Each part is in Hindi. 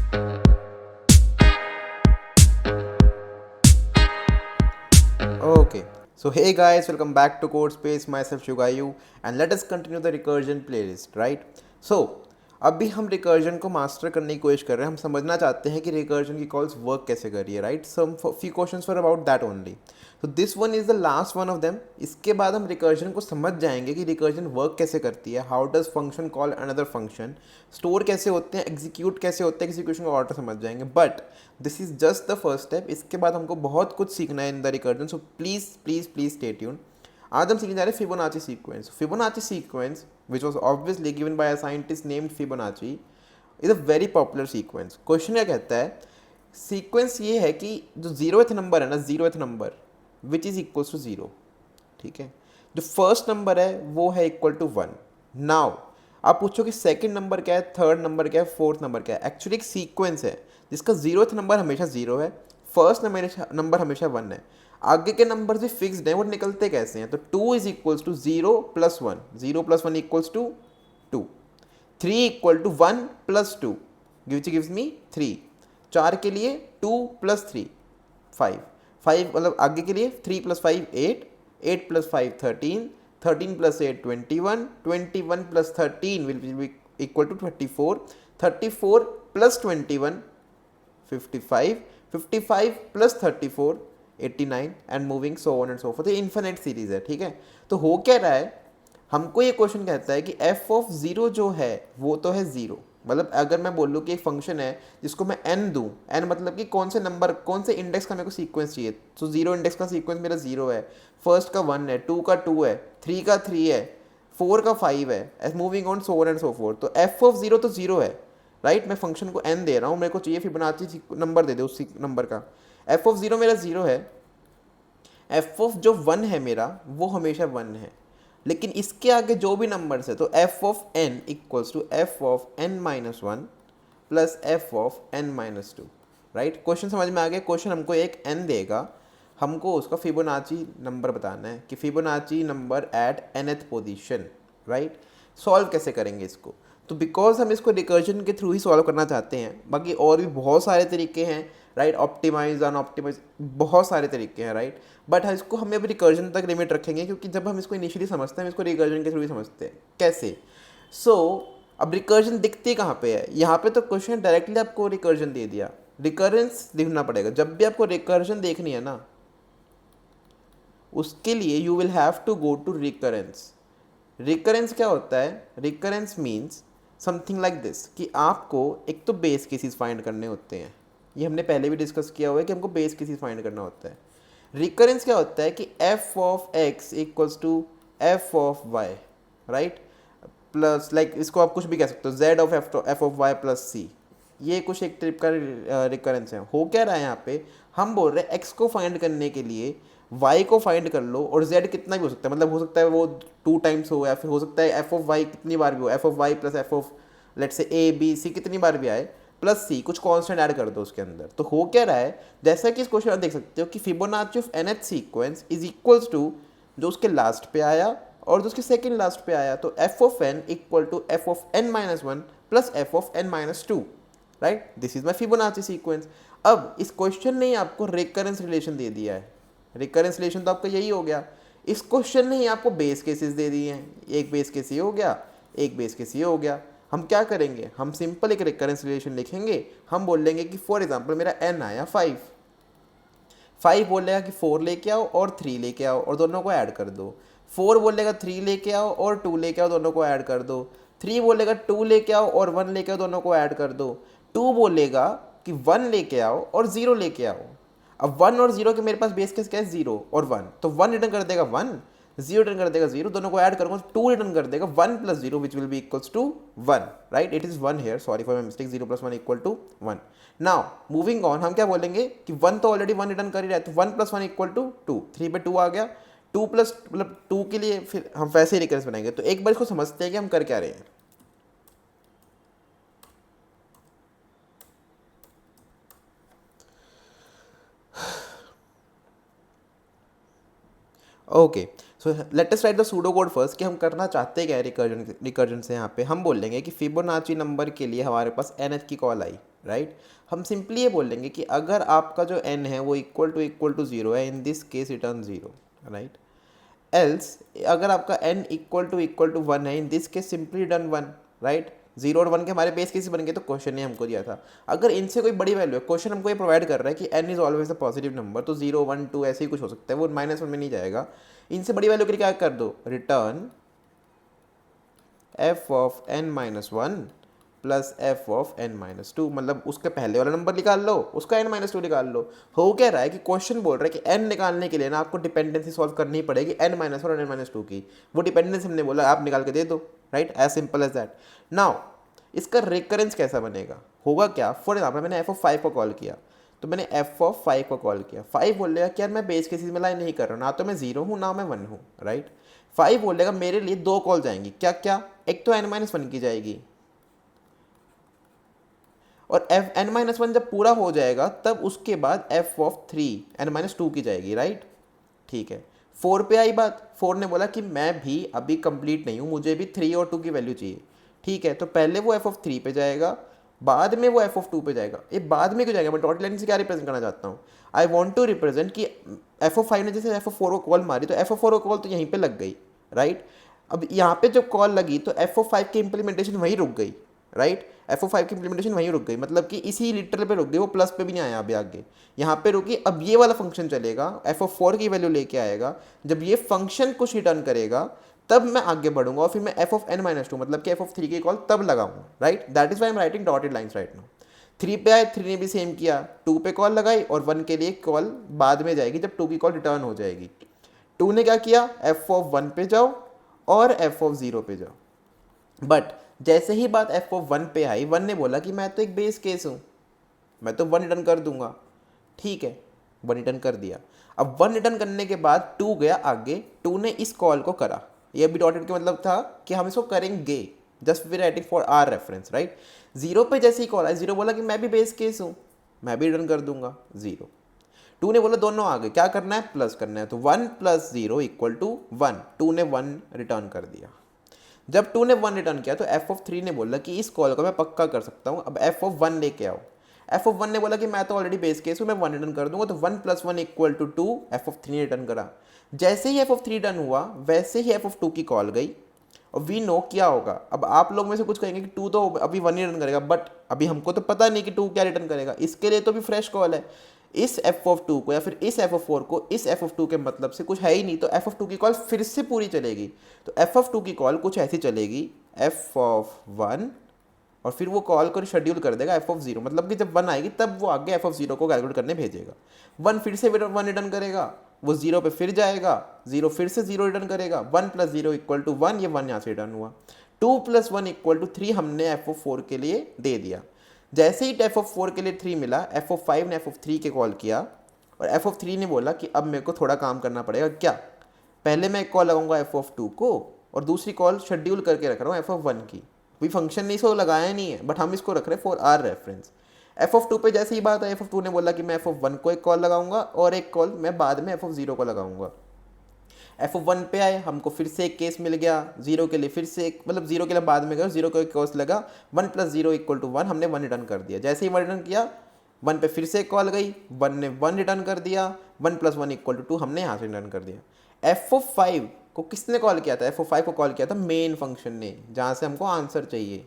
Okay, so hey guys, welcome back to Code Space. Myself Shugayu, and let us continue the recursion playlist, right? So अभी हम रिकर्जन को मास्टर करने की कोशिश कर रहे हैं. हम समझना चाहते हैं कि रिकर्जन की कॉल्स वर्क कैसे कर रही है, right? Some few questions for about that only. तो this one is the last one of them. इसके बाद हम रिकर्जन को समझ जाएंगे कि रिकर्जन वर्क कैसे करती है, how does function call another function, store कैसे होते हैं, एग्जीक्यूट कैसे होते हैं, एग्जीक्यूशन का ऑर्डर समझ जाएंगे. But this is just the first step. इसके बाद हमको बहुत कुछ सीखना है in the recursion. So please please please stay tune. आज हम सीखने जा रहे हैं Fibonacci sequence. Fibonacci sequence which was obviously given by a scientist named Fibonacci is a very popular sequence. Question क्या कहता है? सीक्वेंस ये है कि जो जीरोथ नंबर है ना, zeroth number which is equals to zero, ठीक है? जो फर्स्ट नंबर है वो है इक्वल टू वन. नाउ आप पूछो कि सेकंड नंबर क्या है, थर्ड नंबर क्या है, फोर्थ नंबर क्या है. एक्चुअली एक सीक्वेंस है जिसका जीरोथ नंबर हमेशा जीरो है, फर्स्ट नंबर हमेशा वन है. आगे के नंबर भी फिक्स्ड हैं, वो निकलते कैसे हैं? तो two is equals to zero plus one, zero plus one equals to two. Three equal to one plus two which gives me three. चार के लिए two plus three five, five मतलब आगे के लिए three plus five eight, eight plus five thirteen, thirteen plus eight twenty one, twenty one plus thirteen will be equal to twenty four, thirty four plus twenty one 55, 55 plus 34 89 and moving so on and so fourth. ये इन्फिनिट सीरीज है, ठीक है? तो हो क्या रहा है, हमको ये क्वेश्चन कहता है कि एफ ऑफ जीरो जो है वो तो है जीरो. मतलब अगर मैं बोलूँ कि एक फंक्शन है जिसको मैं एन दूँ, एन मतलब कि कौन से नंबर, कौन से इंडेक्स का मेरे को सीक्वेंस चाहिए. तो जीरो इंडेक्स का सीक्वेंस मेरा जीरो है, फर्स्ट का वन है, टू का टू है, थ्री का थ्री है, फोर का फाइव है, moving on so on and so fourth. तो एफ ऑफ जीरो तो जीरो है, राइट? मैं फंक्शन को एन दे रहा हूँ, मेरे को चाहिए फिबोनाची नंबर दे दे उस नंबर का. एफ ऑफ जीरो मेरा जीरो है, एफ ऑफ जो वन है मेरा वो हमेशा वन है. लेकिन इसके आगे जो भी नंबर्स है, तो F of N equals to F of N minus one plus F of N minus two, right? Question समझ में आ गया? क्वेश्चन हमको एक एन देगा, हमको उसका फिबोनाची नंबर बताना है कि Fibonacci number at nth position, right? Solve कैसे करेंगे इसको? तो बिकॉज हम इसको रिकर्जन के थ्रू ही सॉल्व करना चाहते हैं, बाकी और भी बहुत सारे तरीके हैं, राइट? ऑप्टिमाइज अनऑप्टिमाइज बहुत सारे तरीके हैं, राइट? बट इसको हमें अभी रिकर्जन तक लिमिट रखेंगे, क्योंकि जब हम इसको इनिशियली समझते हैं हम इसको रिकर्जन के थ्रू ही समझते हैं. कैसे? अब रिकर्जन दिखती कहाँ पे है? यहाँ पे तो क्वेश्चन डायरेक्टली आपको रिकर्जन दे दिया, रिकरेंस देखना पड़ेगा. जब भी आपको रिकर्जन देखनी है ना, उसके लिए you will have to go to recurrence. Recurrence क्या होता है? Recurrence means something like this कि आपको एक तो बेस केसेस फाइंड करने होते हैं. ये हमने पहले भी डिस्कस किया हुआ है कि हमको बेस केसेस फाइंड करना होता है. रिकरेंस क्या होता है कि F of x equals to F of y, right? Plus like इसको आप कुछ भी कह सकते हो, z of f of y plus c. ये कुछ एक टाइप का रिकरेंस है. हो क्या रहा है यहाँ पे? हम बोल रहे हैं एक्स को फाइंड करने के लिए y को फाइंड कर लो, और z कितना भी हो सकता है, मतलब हो सकता है वो टू टाइम्स हो, या फिर हो सकता है एफ ऑफ y कितनी बार भी हो, F of y plus F of let say A B C कितनी बार भी आए, प्लस सी कुछ कांस्टेंट ऐड कर दो उसके अंदर. तो हो क्या रहा है, जैसा कि इस क्वेश्चन में देख सकते हो कि Fibonacci of nth sequence is equals to जो उसके लास्ट पे आया और जो उसके सेकेंड लास्ट पे आया. तो F of N equal to F of N minus one plus F of N minus two, right? This is my Fibonacci sequence. अब इस क्वेश्चन ने आपको रिकरेंस रिलेशन दे दिया है. रिकरेंस रिलेशन तो आपका यही हो गया. इस क्वेश्चन ने ही आपको बेस केसेस दे दिए हैं. एक बेस केस ये हो गया, एक बेस केस ये हो गया. हम क्या करेंगे? हम सिंपल एक रिकरेंस रिलेशन लिखेंगे. हम बोल लेंगे कि फॉर एग्जांपल मेरा एन आया फाइव, फाइव बोलेगा कि फोर लेके आओ और थ्री लेके आओ और दोनों को ऐड कर दो. फोर बोलेगा थ्री लेके आओ और टू लेके आओ, दोनों को ऐड कर दो. थ्री बोलेगा टू लेके आओ और वन लेके आओ, दोनों को ऐड कर दो. टू बोलेगा कि वन लेके आओ और जीरो लेके आओ. अब वन और जीरो के मेरे पास बेस केस क्या है? जीरो और वन. तो वन रिटर्न कर देगा वन, जीरो रिटर्न कर देगा जीरो, दोनों को ऐड करूंगा टू रिटर्न कर देगा one plus zero which will be equals to one, right? It is one here, sorry for my mistake. Zero plus one equal to one. Now moving on, हम क्या बोलेंगे कि वन तो ऑलरेडी वन रिटर्न कर ही रहा है, तो one plus one equal to two. Three पे टू आ गया, टू प्लस मतलब टू के लिए फिर हम वैसे ही रिकरेंस बनाएंगे. तो एक बार इसको समझते हैं कि हम कर क्या रहे हैं. Okay, so let us right the pseudo code first कि हम करना चाहते हैं क्या है रिकर्जन से. यहाँ पे हम बोल लेंगे कि फिबोनाची नंबर के लिए हमारे पास एन एच की कॉल आई, राइट। हम सिंपली ये बोलेंगे कि अगर आपका जो n है वो इक्वल टू ज़ीरो है, in this case return zero, right. Else अगर आपका n इक्वल टू वन है, in this case simply return one, right. Zero और वन के हमारे बेस केस बन गए, तो क्वेश्चन ने हमको दिया था अगर इनसे कोई बड़ी वैल्यू है, क्वेश्चन हमको ये प्रोवाइड कर रहा है कि n is always a positive number, तो जीरो वन टू ऐसे ही कुछ हो सकता है, वो माइनस वन में नहीं जाएगा। इनसे बड़ी वैल्यू के लिए क्या कर दो, return f of n minus one plus F of n minus two, मतलब उसके पहले वाला नंबर निकाल लो, उसका n माइनस टू निकाल लो। हो क्या रहा है कि क्वेश्चन बोल रहा है कि n निकालने के लिए ना आपको डिपेंडेंसी सॉल्व करनी पड़ेगी n माइनस वन और n माइनस टू की, वो डिपेंडेंसी हमने बोला आप निकाल के दे दो, right, as simple as that. Now इसका रिकरेंस कैसा बनेगा, होगा क्या, फॉर एग्जाम्पल मैंने एफ ऑफ फाइव को कॉल किया, तो मैंने एफ ऑफ फाइव को कॉल किया, फाइव बोलेगा कि यार मैं बेस केसेस में लाइन नहीं कर रहा हूँ, ना तो मैं जीरो हूँ ना मैं वन हूँ, राइट। फाइव बोलेगा मेरे लिए दो कॉल जाएंगी, क्या क्या, एक तो n माइनस वन की जाएगी, और एफ एन माइनस वन जब पूरा हो जाएगा तब उसके बाद F of three N minus two की जाएगी, राइट। ठीक है, फोर पे आई बात, फोर ने बोला कि मैं भी अभी कंप्लीट नहीं हूँ, मुझे भी थ्री और टू की वैल्यू चाहिए। ठीक है, तो पहले वो एफ ऑफ थ्री पे जाएगा, बाद में वो एफ ऑफ टू पे जाएगा। ये बाद में क्यों जाएगा, मैं डॉट लाइन से क्या रिप्रेजेंट करना चाहता हूँ, आई वॉन्ट टू रिप्रेजेंट कि एफ ऑफ फाइव ने जैसे एफ ऑफ फोर को कॉल मारी, तो एफ ऑफ फोर को कॉल तो यहीं पे लग गई, राइट। अब यहाँ पे जब कॉल लगी तो एफ ऑफ फाइव की इंप्लीमेंटेशन वहीं रुक गई, राइट। एफ ओ फाइव की इंप्लीमेंटेशन वहीं रुक गई, मतलब कि इसी लिटरल पे रुक गई, वो प्लस पे भी नहीं आया अभी आगे, यहाँ पे रुकी। अब ये वाला फंक्शन चलेगा, एफ ओ फोर की वैल्यू लेके आएगा, जब ये फंक्शन कुछ रिटर्न करेगा तब मैं आगे बढ़ूंगा, और फिर मैं F of N minus two मतलब कि एफ ऑफ थ्री की कॉल तब लगाऊंगा, right. That is why am writing dotted lines right now. Three पे आए, थ्री ने भी सेम किया, टू पे कॉल लगाई, और वन के लिए कॉल बाद में जाएगी जब टू की कॉल रिटर्न हो जाएगी। टू ने क्या किया, एफ ऑफ वन पे जाओ और एफ ऑफ जीरो पे जाओ। बट जैसे ही बात एफ ऑफ वन पे आई, वन ने बोला कि मैं तो एक बेस केस हूँ, मैं तो वन रिटर्न कर दूंगा। ठीक है, वन रिटर्न कर दिया। अब वन रिटर्न करने के बाद टू गया आगे, टू ने इस कॉल को करा, ये भी डॉटेड के मतलब था कि हम इसको करेंगे, just we writing for our reference, right. Zero पे जैसे ही कॉल आई, जीरो बोला कि मैं भी बेस केस हूँ, मैं भी रिटर्न कर दूंगा जीरो। टू ने बोला दोनों आ गए, क्या करना है, प्लस करना है, तो one plus zero equal to one, two ने वन रिटर्न कर दिया। जब टू ने वन रिटर्न किया तो एफ ऑफ थ्री ने बोला कि इस कॉल को मैं पक्का कर सकता हूँ, अब एफ ऑफ वन लेके आओ। एफ ऑफ वन ने बोला कि मैं तो ऑलरेडी बेस केस हूँ, मैं वन रिटर्न कर दूंगा, तो one plus one equal to two, F of three ने रिटर्न करा। जैसे ही एफ ऑफ थ्री डन हुआ वैसे ही एफ ऑफ टू की कॉल गई, और वी नो क्या होगा। अब आप लोग में से कुछ कहेंगे कि टू तो अभी वन ही रिटर्न करेगा, बट अभी हमको तो पता नहीं कि टू क्या रिटर्न करेगा, इसके लिए तो भी फ्रेश कॉल है। इस एफ ऑफ टू को या फिर इस एफ ऑफ फोर को इस एफ ऑफ टू के मतलब से कुछ है ही नहीं, तो एफ ऑफ टू की कॉल फिर से पूरी चलेगी। तो एफ ऑफ टू की कॉल कुछ ऐसी चलेगी, एफ ऑफ वन, और फिर वो कॉल को शेड्यूल कर देगा एफ ऑफ जीरो, मतलब कि जब वन आएगी तब वो आगे एफ ऑफ जीरो को कैलकुलेट करने भेजेगा। वन फिर से वन रिटर्न करेगा, वो जीरो पे फिर जाएगा, जीरो फिर से जीरो रिटर्न करेगा, one plus zero equal to one, ये वन यहाँ से रिटर्न हुआ। Two plus one equal to three हमने एफ ऑफ फोर के लिए दे दिया। जैसे ही एफ ऑफ फोर के लिए थ्री मिला, एफ ऑफ फाइव ने एफ ऑफ थ्री के कॉल किया, और एफ ऑफ थ्री ने बोला कि अब मेरे को थोड़ा काम करना पड़ेगा, क्या, पहले मैं एक कॉल लगाऊंगा एफ ऑफ टू को, और दूसरी कॉल शेड्यूल करके रख रहा हूँ एफ ऑफ वन की। कोई फंक्शन नहीं इसको लगाया नहीं है, बट हम इसको रख रहे हैं for our reference. F of two पे जैसे ही बात है, एफ ऑफ टू ने बोला कि मैं एफ ऑफ वन को एक कॉल लगाऊंगा और एक कॉल मैं बाद में एफ ऑफ जीरो को लगाऊंगा। एफ ऑफ वन पे आए, हमको फिर से एक केस मिल गया, जीरो के लिए फिर से एक, मतलब जीरो के लिए बाद में गया, जीरो को एक केस लगा, one plus zero equal to one, हमने वन रिटर्न कर दिया। जैसे ही वन रिटर्न किया, वन पे फिर से एक कॉल गई, वन ने वन रिटर्न कर दिया, one plus one equal to two, हमने यहाँ से रिटर्न कर दिया। एफ ऑफ फाइव को किसने कॉल किया था, एफ ऑफ फाइव को कॉल किया था मेन फंक्शन ने, जहाँ से हमको आंसर चाहिए।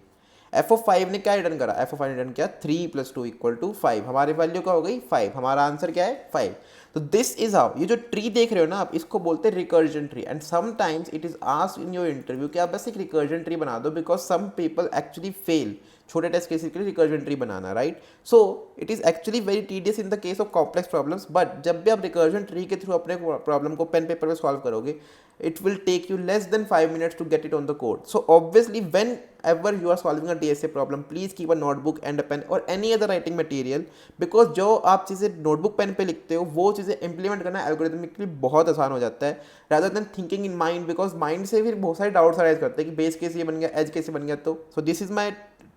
एफ ऑफ फाइव ने क्या रिटर्न करा, एफ ऑफ फाइव रिटर्न किया three plus two equal to five, हमारी वैल्यू क्या हो गई, फाइव, हमारा आंसर क्या है, फाइव। तो दिस इज हाउ, ये जो ट्री देख रहे हो ना आप, इसको बोलते हैं recursion tree. And sometimes it is asked in your interview कि आप बस एक रिकर्जन ट्री बना दो, because some people actually fail छोटे टेस्ट केसेस के लिए रिकर्जन ट्री बनाना, right. So it is actually very tedious in the case of complex problems, but जब भी आप रिकर्जन ट्री के थ्रू अपने प्रॉब्लम को पेन पेपर पे सॉल्व करोगे, it will take you less than 5 minutes to get it on the code. So obviously whenever you are solving a DSA problem, please keep a notebook and a pen or any other writing material, because जो आप चीज़ें नोटबुक पेन पे लिखते हो वो चीज़ें इंप्लीमेंट करना एल्गोरिथमिकली बहुत आसान हो जाता है, rather than thinking in mind, because mind से फिर बहुत सारे डाउट्स अराइज करते हैं कि बेस केस ये बन गया, एज केस बन गया। तो so this is my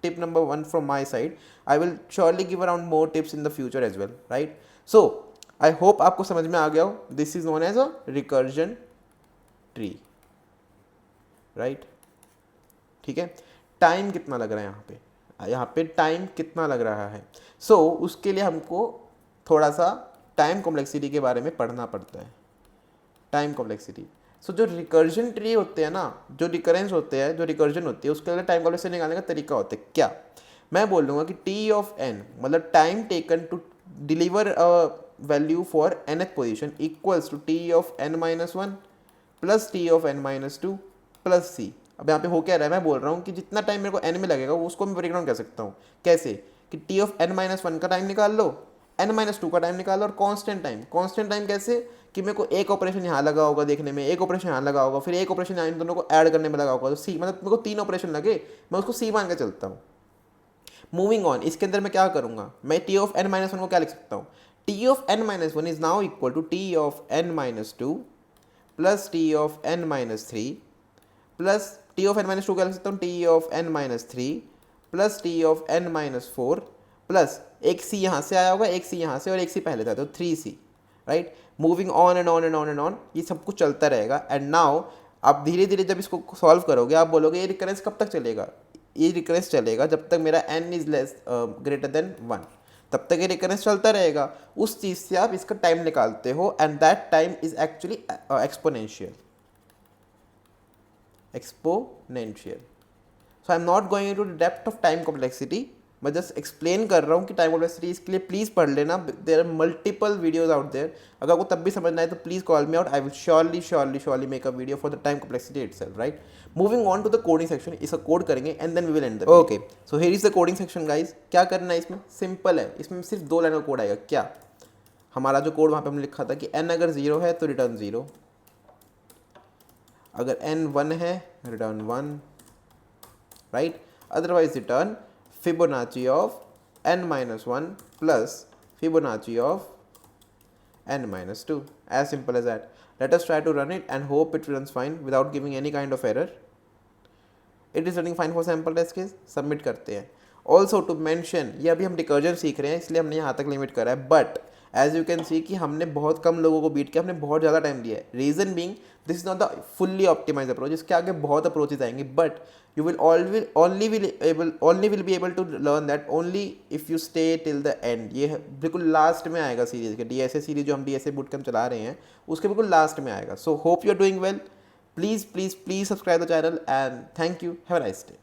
tip number one from my side. I will surely give around more tips in the future as well, right? So I hope आपको समझ में आ गया हो, this is known as a recursion tree, right. ठीक है, टाइम कितना लग रहा है यहाँ पे, यहाँ पे टाइम कितना लग रहा है। सो उसके लिए हमको थोड़ा सा टाइम कॉम्प्लेक्सिटी के बारे में पढ़ना पड़ता है। टाइम कॉम्प्लेक्सिटी, सो जो रिकर्जन ट्री होते हैं ना, जो रिकरेंस होते हैं, जो रिकर्जन होती है, उसके लिए टाइम कॉम्प्लेक्सिटी निकालने का तरीका होता है क्या। मैं बोल दूंगा कि टी ऑफ एन मतलब time taken to deliver a value for nth position equals to T of n minus one plus T of n minus two plus c. अब यहाँ पे हो क्या रहा है, मैं बोल रहा हूँ कि जितना टाइम मेरे को n में लगेगा उसको मैं ब्रेक डाउन कर सकता हूँ। कैसे कि t of n minus one का टाइम निकाल लो, n माइनस टू का टाइम निकाल लो, और कॉन्स्टेंट टाइम कैसे कि मेरे को एक ऑपरेशन यहाँ लगा होगा देखने में, एक ऑपरेशन यहाँ लगा होगा, फिर एक ऑपरेशन यहाँ इन दोनों को ऐड करने में लगा होगा, तो सी मतलब मेरे को 3 ऑपरेशन लगे, मैं उसको सी मान के चलता हूँ। मूविंग ऑन, इसके अंदर मैं क्या करूँगा, मैं T of n minus one को क्या लिख सकता हूँ, T of n minus one is now equal to T of n minus two plus T of n minus three plus T of n minus two क्या लिख सकता हूँ, T of n minus three plus T of n minus four plus एक सी यहाँ से आया होगा, एक सी यहाँ से और एक सी पहले था, तो 3c, right. Moving on and on and on and on, ये सब कुछ चलता रहेगा। एंड नाउ आप धीरे धीरे जब इसको सॉल्व करोगे, आप बोलोगे ये रिकरेंस कब तक चलेगा, ये रिकरेंस चलेगा जब तक मेरा n is less greater than 1, तब तक ये रिकरेंस चलता रहेगा। उस चीज़ से आप इसका टाइम निकालते हो, and that time is actually exponential. So I am not going to the depth of time complexity, मैं जस्ट एक्सप्लेन कर रहा हूँ कि टाइम कॉम्प्लेक्सिटी, इसके लिए प्लीज़ पढ़ लेना, there are multiple videos out there. अगर आपको तब भी समझना है तो please call me out, I will surely make a video for the time complexity itself, right. Moving on to the coding section, इसका कोड करेंगे and then we will end the okay. So here is the coding section guys. क्या करना है इसमें, सिंपल है, इसमें सिर्फ 2 लाइन का कोड आएगा। क्या, हमारा जो कोड वहाँ पे हमने लिखा था कि n अगर 0 है तो रिटर्न 0, अगर n 1 है return 1, right, otherwise return Fibonacci of n minus 1 plus Fibonacci of n minus 2. As simple as that. Let us try to run it and hope it runs fine without giving any kind of error. It is running fine for sample test case. Submit करते हैं। Also to mention, ये अभी हम recursion सीख रहे हैं इसलिए हमने यहाँ तक लिमिट करा है, but as you can see कि हमने बहुत कम लोगों को बीट किया, हमने बहुत ज़्यादा टाइम लिया है। Reason being this is not the fully optimise approach, इसके आगे बहुत अप्रोचेज आएंगे, but you will always only will be able to learn that only if you stay till the end। ये बिल्कुल लास्ट में आएगा सीरीज के, DSA सीरीज जो हम DSA बूट कैंप चला रहे हैं उसके बिल्कुल लास्ट में आएगा। So hope you are doing well, please subscribe the channel and thank you, have a nice day.